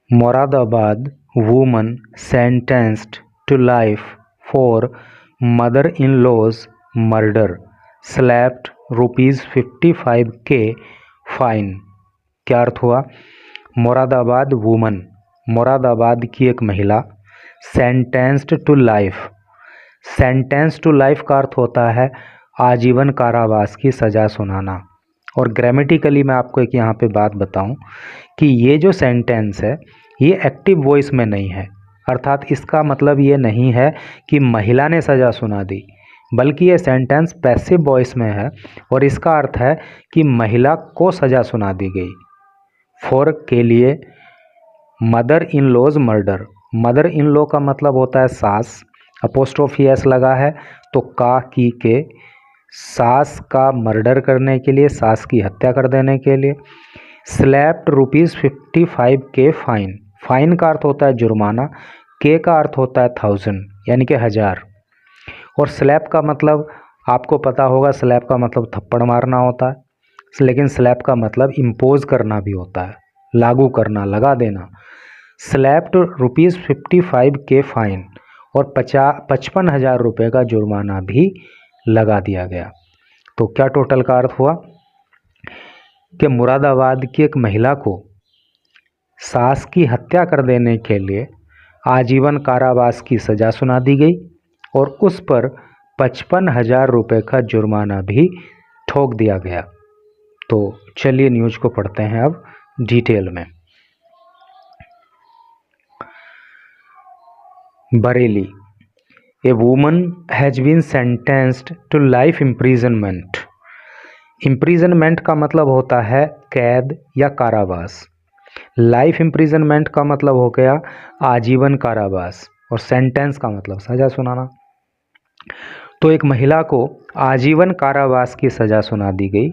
Moradabad woman sentenced to life for mother-in-law's murder slapped ₹55K फाइन। क्या अर्थ हुआ? मुरादाबाद वुमन, मुरादाबाद की एक महिला, sentenced to life. Sentence to life का अर्थ होता है आजीवन कारावास की सज़ा सुनाना। और ग्रामेटिकली मैं आपको एक यहाँ पे बात बताऊं कि ये जो सेंटेंस है ये एक्टिव वॉइस में नहीं है, अर्थात इसका मतलब ये नहीं है कि महिला ने सज़ा सुना दी, बल्कि ये सेंटेंस पैसिव वॉइस में है और इसका अर्थ है कि महिला को सज़ा सुना दी गई। फॉर के लिए mother in law's murder, mother in law का मतलब होता है सास, अपोस्ट्रोफी एस लगा है तो का की के, सास का मर्डर करने के लिए, सास की हत्या कर देने के लिए। स्लैप्ड ₹55K फाइन, फाइन का अर्थ होता है जुर्माना, के का अर्थ होता है 1000 यानी कि 1000। और स्लैप का मतलब आपको पता होगा, स्लैप का मतलब थप्पड़ मारना होता है, लेकिन स्लैप का मतलब इम्पोज करना भी होता है, लागू करना, लगा देना। स्लैप्ड ₹55K फाइन और 55,000 रुपये का जुर्माना भी लगा दिया गया। तो क्या टोटल का अर्थ हुआ कि मुरादाबाद की एक महिला को सास की हत्या कर देने के लिए आजीवन कारावास की सज़ा सुना दी गई और उस पर 55,000 रुपये का जुर्माना भी ठोक दिया गया। तो चलिए न्यूज़ को पढ़ते हैं अब डिटेल में। Bareilly, a woman has been sentenced to life imprisonment. Imprisonment का मतलब होता है कैद या कारावास। लाइफ इम्प्रिजनमेंट का मतलब हो गया आजीवन कारावास और सेंटेंस का मतलब सज़ा सुनाना। तो एक महिला को आजीवन कारावास की सज़ा सुना दी गई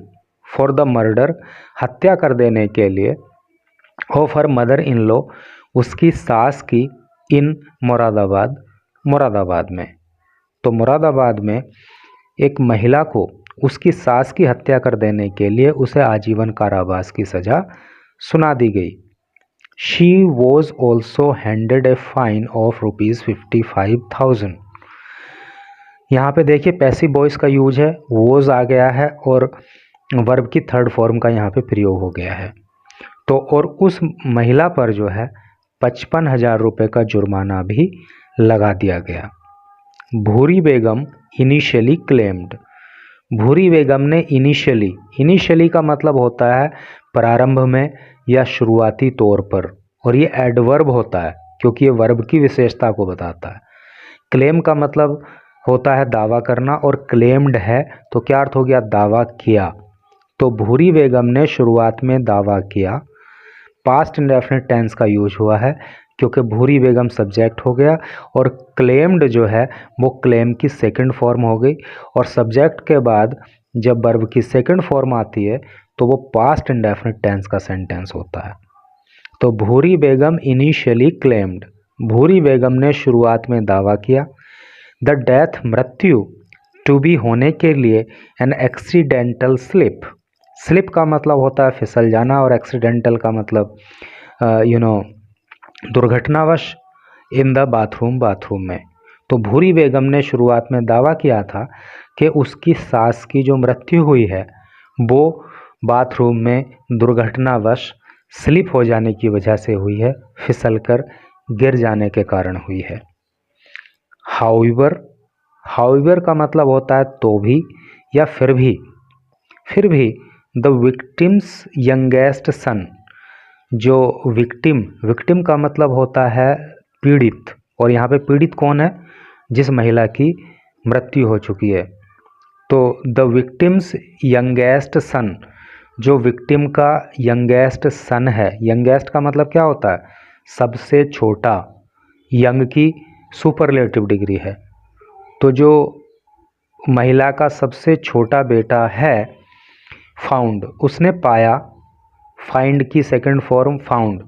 फॉर द मर्डर, हत्या कर देने के लिए, of her mother in law, उसकी सास की, इन मुरादाबाद, मुरादाबाद में। तो मुरादाबाद में एक महिला को उसकी सास की हत्या कर देने के लिए उसे आजीवन कारावास की सज़ा सुना दी गई। She was also handed a fine of ₹55,000। यहाँ पे देखिए पैसिव वॉइस का यूज है, वॉज आ गया है और वर्ब की थर्ड फॉर्म का यहाँ पे प्रयोग हो गया है। तो और उस महिला पर जो है 55,000 रुपये का जुर्माना भी लगा दिया गया। भूरी बेगम इनिशियली क्लेम्ड, भूरी बेगम ने इनिशियली, इनिशियली का मतलब होता है प्रारंभ में या शुरुआती तौर पर, और ये एडवर्ब होता है क्योंकि ये वर्ब की विशेषता को बताता है। क्लेम का मतलब होता है दावा करना और क्लेम्ड है तो क्या अर्थ हो गया? दावा किया। तो भूरी बेगम ने शुरुआत में दावा किया। पास्ट इंडेफिनिट टेंस का यूज हुआ है क्योंकि भूरी बेगम सब्जेक्ट हो गया और क्लेम्ड जो है वो क्लेम की सेकंड फॉर्म हो गई, और सब्जेक्ट के बाद जब वर्ब की सेकंड फॉर्म आती है तो वो पास्ट इंडेफिनिट टेंस का सेंटेंस होता है। तो भूरी बेगम इनिशियली क्लेम्ड, भूरी बेगम ने शुरुआत में दावा किया। द डेथ, मृत्यु, टू बी होने के लिए, एन एक्सीडेंटल स्लिप, स्लिप का मतलब होता है फिसल जाना और एक्सीडेंटल का मतलब दुर्घटनावश, इन द बाथरूम, बाथरूम में। तो भूरी बेगम ने शुरुआत में दावा किया था कि उसकी सास की जो मृत्यु हुई है वो बाथरूम में दुर्घटनावश स्लिप हो जाने की वजह से हुई है, फिसलकर गिर जाने के कारण हुई है। हाउएवर, हाउएवर का मतलब होता है तो भी या फिर भी, फिर भी। द विक्टिम्स यंगेस्ट सन, जो विक्टिम, विक्टिम का मतलब होता है पीड़ित, और यहाँ पे पीड़ित कौन है? जिस महिला की मृत्यु हो चुकी है। तो द विक्टिम्स यंगेस्ट सन, जो विक्टिम का यंगेस्ट सन है, यंगेस्ट का मतलब क्या होता है? सबसे छोटा, यंग की सुपरलेटिव डिग्री है। तो जो महिला का सबसे छोटा बेटा है फाउंड, उसने पाया, फाइंड की सेकंड फॉर्म फाउंड,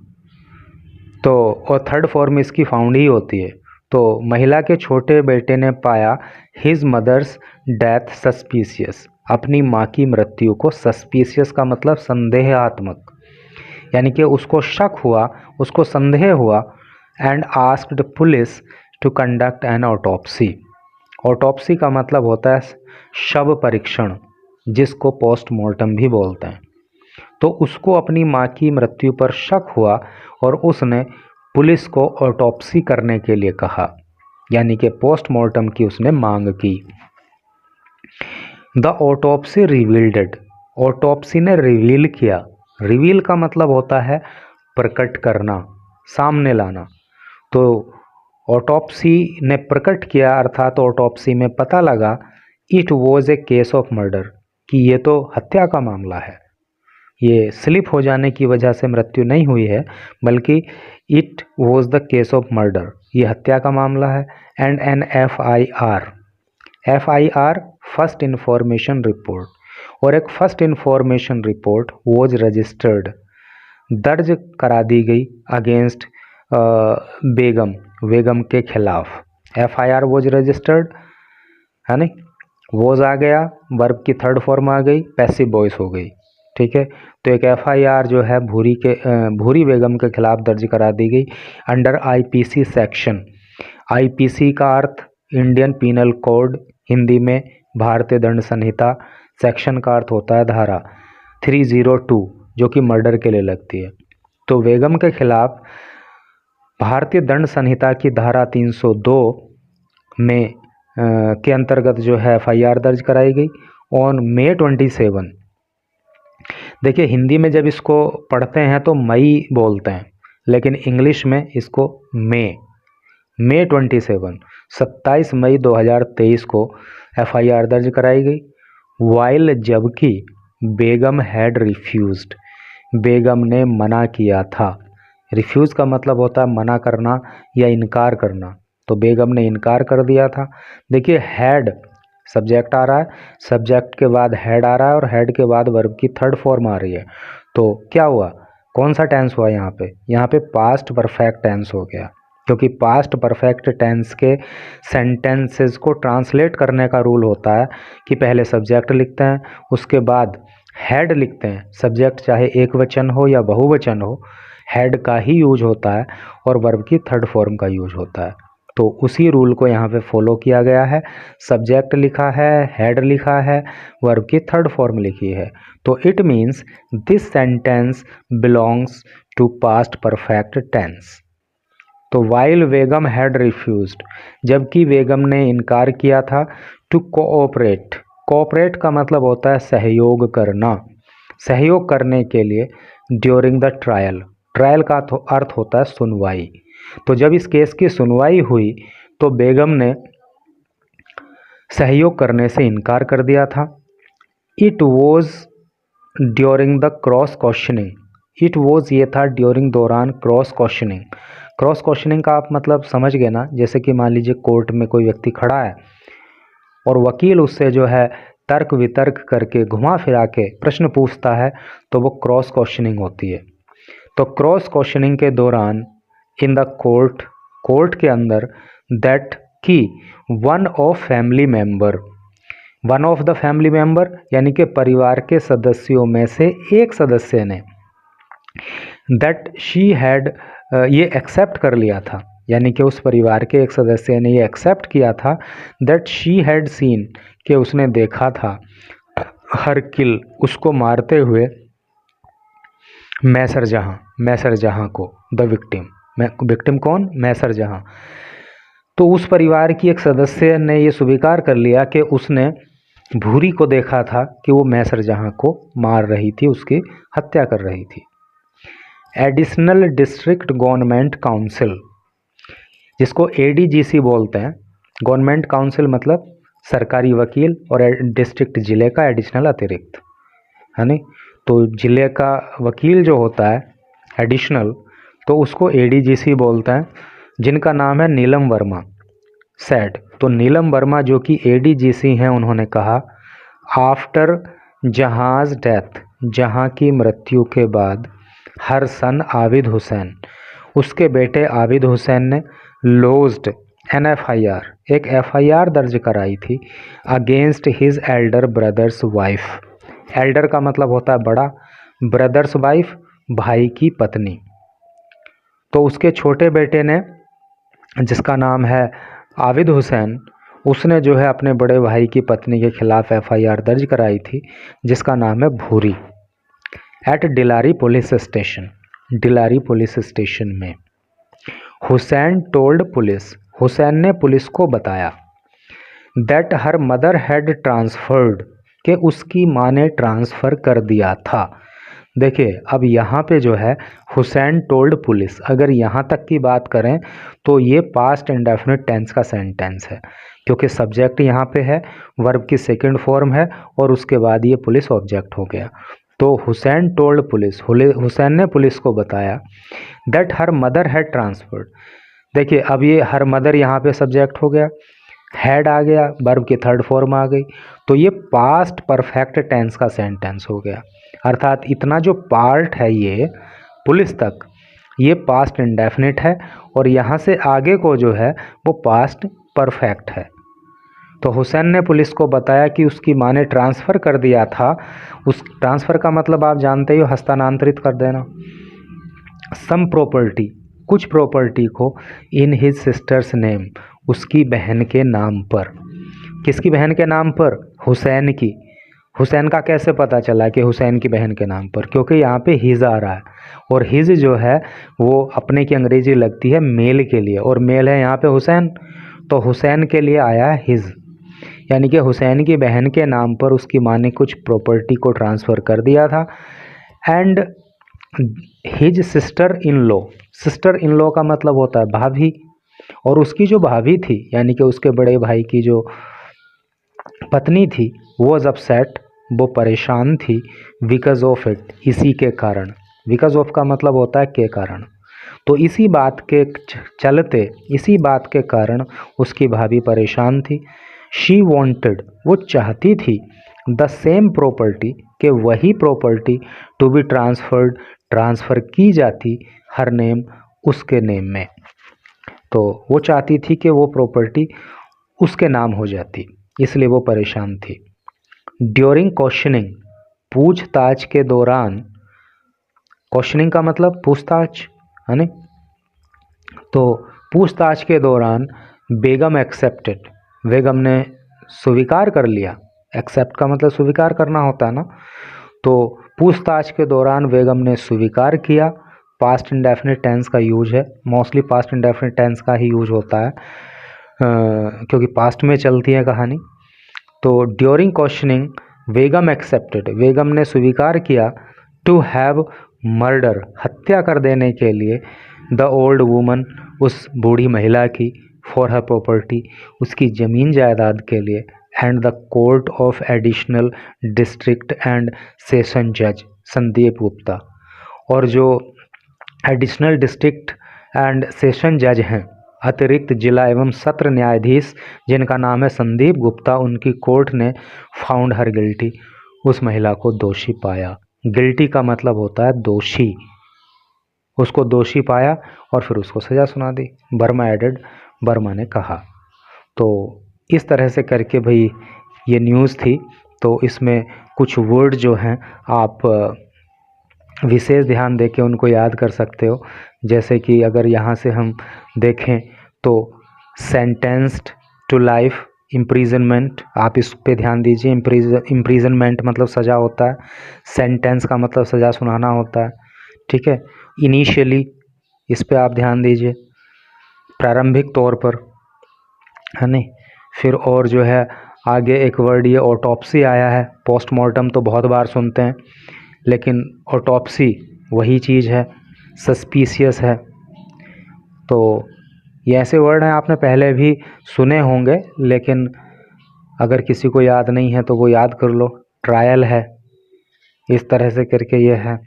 तो और थर्ड फॉर्म इसकी फाउंड ही होती है। तो महिला के छोटे बेटे ने पाया हिज मदर्स डेथ सस्पिशियस, अपनी माँ की मृत्यु को, सस्पिशियस का मतलब संदेहात्मक, यानी कि उसको शक हुआ, उसको संदेह हुआ, and asked police to conduct an autopsy. Autopsy का मतलब होता है शव परीक्षण, जिसको पोस्टमार्टम भी बोलते हैं। तो उसको अपनी माँ की मृत्यु पर शक हुआ और उसने पुलिस को ऑटोप्सी करने के लिए कहा, यानी कि पोस्टमार्टम की उसने मांग की। द ऑटोप्सी रिवील्ड, ऑटोप्सी ने रिवील किया। रिवील का मतलब होता है प्रकट करना, सामने लाना। तो ऑटोप्सी ने प्रकट किया, अर्थात ऑटोप्सी में पता लगा it was a case of murder, कि ये तो हत्या का मामला है, ये स्लिप हो जाने की वजह से मृत्यु नहीं हुई है, बल्कि it was the case of murder, ये हत्या का मामला है। And an FIR, FIR first information report, और एक first information report was registered, दर्ज करा दी गई अगेंस्ट बेगम, बेगम के खिलाफ। FIR वॉज रजिस्टर्ड, है नहीं, वॉज आ गया, वर्ब की थर्ड फॉर्म आ गई, पैसिव वॉइस हो गई, ठीक है। तो एक FIR जो है भूरी बेगम के खिलाफ दर्ज करा दी गई अंडर IPC सेक्शन। IPC का अर्थ इंडियन पीनल कोड, हिंदी में भारतीय दंड संहिता, सेक्शन का अर्थ होता है धारा 302, जो कि मर्डर के लिए लगती है। तो बेगम के खिलाफ भारतीय दंड संहिता की धारा 302 में के अंतर्गत जो है FIR दर्ज कराई गई ऑन May 27। देखिए हिंदी में जब इसको पढ़ते हैं तो मई बोलते हैं, लेकिन इंग्लिश में इसको May 27 मई 2023 को FIR दर्ज कराई गई। वाइल, जबकि बेगम हैड रिफ्यूज्ड, बेगम ने मना किया था। रिफ्यूज़ का मतलब होता है मना करना या इनकार करना, तो बेगम ने इनकार कर दिया था। देखिए हैड सब्जेक्ट आ रहा है, सब्जेक्ट के बाद हैड आ रहा है और हैड के बाद वर्ब की थर्ड फॉर्म आ रही है। तो क्या हुआ, कौन सा टेंस हुआ यहाँ पे? यहाँ पे पास्ट परफेक्ट टेंस हो गया, क्योंकि पास्ट परफेक्ट टेंस के सेंटेंसेस को ट्रांसलेट करने का रूल होता है कि पहले सब्जेक्ट लिखते हैं, उसके बाद हैड लिखते हैं। सब्जेक्ट चाहे एक वचन हो या बहुवचन हो, हैड का ही यूज होता है और वर्ब की थर्ड फॉर्म का यूज होता है। तो उसी रूल को यहाँ पे फॉलो किया गया है। सब्जेक्ट लिखा है, हैड लिखा है, वर्ब की थर्ड फॉर्म लिखी है, तो it means this sentence belongs to past perfect tense. तो वाइल बेगम हैड रिफ्यूज्ड, जबकि बेगम ने इनकार किया था, टू कोऑपरेट, कोऑपरेट का मतलब होता है सहयोग करना, सहयोग करने के लिए, ड्यूरिंग द ट्रायल, ट्रायल का अर्थ होता है सुनवाई। तो जब इस केस की सुनवाई हुई तो बेगम ने सहयोग करने से इनकार कर दिया था। It was during the cross questioning, it was ये था ड्यूरिंग दौरान क्रॉस क्वेश्चनिंग। क्रॉस क्वेश्चनिंग का आप मतलब समझ गए ना, जैसे कि मान लीजिए कोर्ट में कोई व्यक्ति खड़ा है और वकील उससे जो है तर्क वितर्क करके घुमा फिरा के प्रश्न पूछता है, तो वो क्रॉस क्वेश्चनिंग होती है। तो क्रॉस क्वेश्चनिंग के दौरान इन द कोर्ट, कोर्ट के अंदर, दैट की one of family member, one of the family member यानी कि परिवार के सदस्यों में से एक सदस्य ने, दैट शी हैड, ये एक्सेप्ट कर लिया था, यानी कि उस परिवार के एक सदस्य ने ये एक्सेप्ट किया था, दैट शी हैड सीन, कि उसने देखा था, हर किल, उसको मारते हुए, मैसर जहाँ, मैसर जहाँ को, द विक्टिम, विक्टिम कौन? मैसर जहाँ। तो उस परिवार की एक सदस्य ने ये स्वीकार कर लिया कि उसने भूरी को देखा था कि वो मैसर जहाँ को मार रही थी, उसकी हत्या कर रही थी। एडिशनल डिस्ट्रिक्ट गवर्नमेंट काउंसिल, जिसको ADGC बोलते हैं, गवर्नमेंट काउंसिल मतलब सरकारी वकील, और डिस्ट्रिक्ट जिले का एडिशनल अतिरिक्त, है नहीं। तो जिले का वकील जो होता है एडिशनल, तो उसको ADGC बोलते हैं, जिनका नाम है नीलम वर्मा सैड। तो नीलम वर्मा जो कि ADGC हैं, उन्होंने कहा आफ्टर जहाज़ डेथ, जहाँ की मृत्यु के बाद, हर सन आबिद हुसैन, उसके बेटे आबिद हुसैन ने लॉज्ड एन FIR, एक FIR दर्ज कराई थी against his Elder brother's wife. Elder का मतलब होता है बड़ा, ब्रदर्स वाइफ भाई की पत्नी। तो उसके छोटे बेटे ने, जिसका नाम है आबिद हुसैन, उसने जो है अपने बड़े भाई की पत्नी के खिलाफ एफआईआर दर्ज कराई थी, जिसका नाम है Bhuri, at Dilari police station. Dilari police station में हुसैन टोल्ड पुलिस, हुसैन ने पुलिस को बताया, that her mother had transferred, कि उसकी माँ ने ट्रांसफ़र कर दिया था। देखिए अब यहाँ पे जो है हुसैन टोल्ड पुलिस, अगर यहाँ तक की बात करें तो ये पास्ट इंडेफिनिट टेंस का सेंटेंस है, क्योंकि सब्जेक्ट यहाँ पे है, वर्ब की सेकंड फॉर्म है और उसके बाद ये पुलिस ऑब्जेक्ट हो गया। तो हुसैन टोल्ड पुलिस, हुसैन ने पुलिस को बताया, that her mother had transferred. देखिए अब ये हर मदर यहाँ पे सब्जेक्ट हो गया, हैड आ गया, वर्ब की थर्ड फॉर्म आ गई, तो ये पास्ट परफेक्ट टेंस का सेंटेंस हो गया। अर्थात इतना जो पार्ट है ये पुलिस तक, ये पास्ट इंडेफिनिट है और यहाँ से आगे को जो है वो पास्ट परफेक्ट है। तो हुसैन ने पुलिस को बताया कि उसकी माँ ने ट्रांसफ़र कर दिया था। उस ट्रांसफ़र का मतलब आप जानते ही हो, हस्तांतरित कर देना। सम प्रॉपर्टी, कुछ प्रॉपर्टी को, इन हिज सिस्टर्स नेम, उसकी बहन के नाम पर। किसकी बहन के नाम पर? हुसैन की। हुसैन का कैसे पता चला कि हुसैन की बहन के नाम पर? क्योंकि यहाँ पे हिज आ रहा है और हिज जो है वो अपने की अंग्रेजी लगती है मेल के लिए, और मेल है यहाँ पे हुसैन, तो हुसैन के लिए आया हिज, यानी कि हुसैन की बहन के नाम पर उसकी माँ ने कुछ प्रॉपर्टी को ट्रांसफ़र कर दिया था। And his sister in law, sister in law का मतलब होता है भाभी, और उसकी जो भाभी थी यानी कि उसके बड़े भाई की जो पत्नी थी, वो जब अपसेट, वो परेशान थी, बिकॉज ऑफ इट, इसी के कारण। बिकॉज ऑफ का मतलब होता है के कारण, तो इसी बात के चलते, इसी बात के कारण उसकी भाभी परेशान थी। शी वॉन्टेड, वो चाहती थी, द सेम प्रॉपर्टी, के वही property to be transferred, transfer की जाती, हर नेम, उसके नेम में। तो वो चाहती थी कि वो प्रॉपर्टी उसके नाम हो जाती, इसलिए वो परेशान थी। ड्यूरिंग क्वेश्चनिंग, पूछताछ के दौरान, क्वेश्चनिंग का मतलब पूछताछ है ना, तो पूछताछ के दौरान बेगम एक्सेप्टेड, बेगम ने स्वीकार कर लिया। एक्सेप्ट का मतलब स्वीकार करना होता है ना, तो पूछताछ के दौरान बेगम ने स्वीकार किया। पास्ट इंडेफिनिट टेंस का यूज है, मोस्टली पास्ट इंडेफिनिट टेंस का ही यूज होता है क्योंकि पास्ट में चलती है कहानी। तो ड्यूरिंग क्वेश्चनिंग बेगम एक्सेप्टेड, बेगम ने स्वीकार किया, टू हैव मर्डर, हत्या कर देने के लिए, द ओल्ड वूमन, उस बूढ़ी महिला की, फॉर हर प्रॉपर्टी, उसकी ज़मीन जायदाद के लिए, and the court of additional district and session जज संदीप गुप्ता, और जो एडिशनल डिस्ट्रिक्ट एंड सेशन जज हैं, अतिरिक्त जिला एवं सत्र न्यायाधीश जिनका नाम है संदीप गुप्ता, उनकी कोर्ट ने फाउंड हर गिल्टी, उस महिला को दोषी पाया। गिल्टी का मतलब होता है दोषी, उसको दोषी पाया और फिर उसको सज़ा सुना दी। वर्मा एडेड, वर्मा ने कहा। तो इस तरह से करके भाई ये न्यूज़ थी। तो इसमें कुछ वर्ड जो हैं आप विशेष ध्यान दे के उनको याद कर सकते हो। जैसे कि अगर यहाँ से हम देखें तो सेंटेंस्ड टू लाइफ इम्प्रीजनमेंट, आप इस पे ध्यान दीजिए। इम्प्रीजनमेंट मतलब सज़ा होता है, सेंटेंस का मतलब सज़ा सुनाना होता है, ठीक है। इनिशियली, इस पे आप ध्यान दीजिए, प्रारंभिक तौर पर, है नहीं। फिर और जो है आगे एक वर्ड ये ऑटोप्सी आया है। पोस्टमार्टम तो बहुत बार सुनते हैं, लेकिन ऑटोप्सी वही चीज़ है। सस्पिशियस है, तो ये ऐसे वर्ड हैं आपने पहले भी सुने होंगे, लेकिन अगर किसी को याद नहीं है तो वो याद कर लो। ट्रायल है, इस तरह से करके ये है।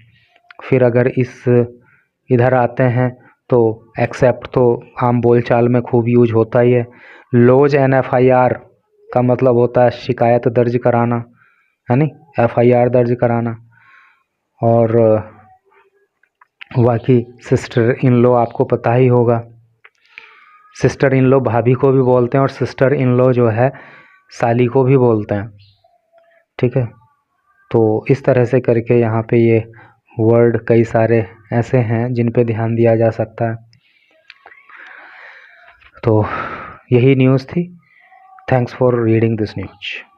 फिर अगर इस इधर आते हैं तो एक्सेप्ट तो आम बोलचाल में खूब यूज होता ही है। लॉज एन एफआईआर का मतलब होता है शिकायत दर्ज कराना, है नहीं, एफआईआर दर्ज कराना। और बाकी सिस्टर इन लॉ आपको पता ही होगा, सिस्टर इन लॉ भाभी को भी बोलते हैं और सिस्टर इन लॉ जो है साली को भी बोलते हैं, ठीक है। तो इस तरह से करके यहाँ पे ये वर्ड कई सारे ऐसे हैं जिन पे ध्यान दिया जा सकता है। तो यही न्यूज़ थी। Thanks for reading this news.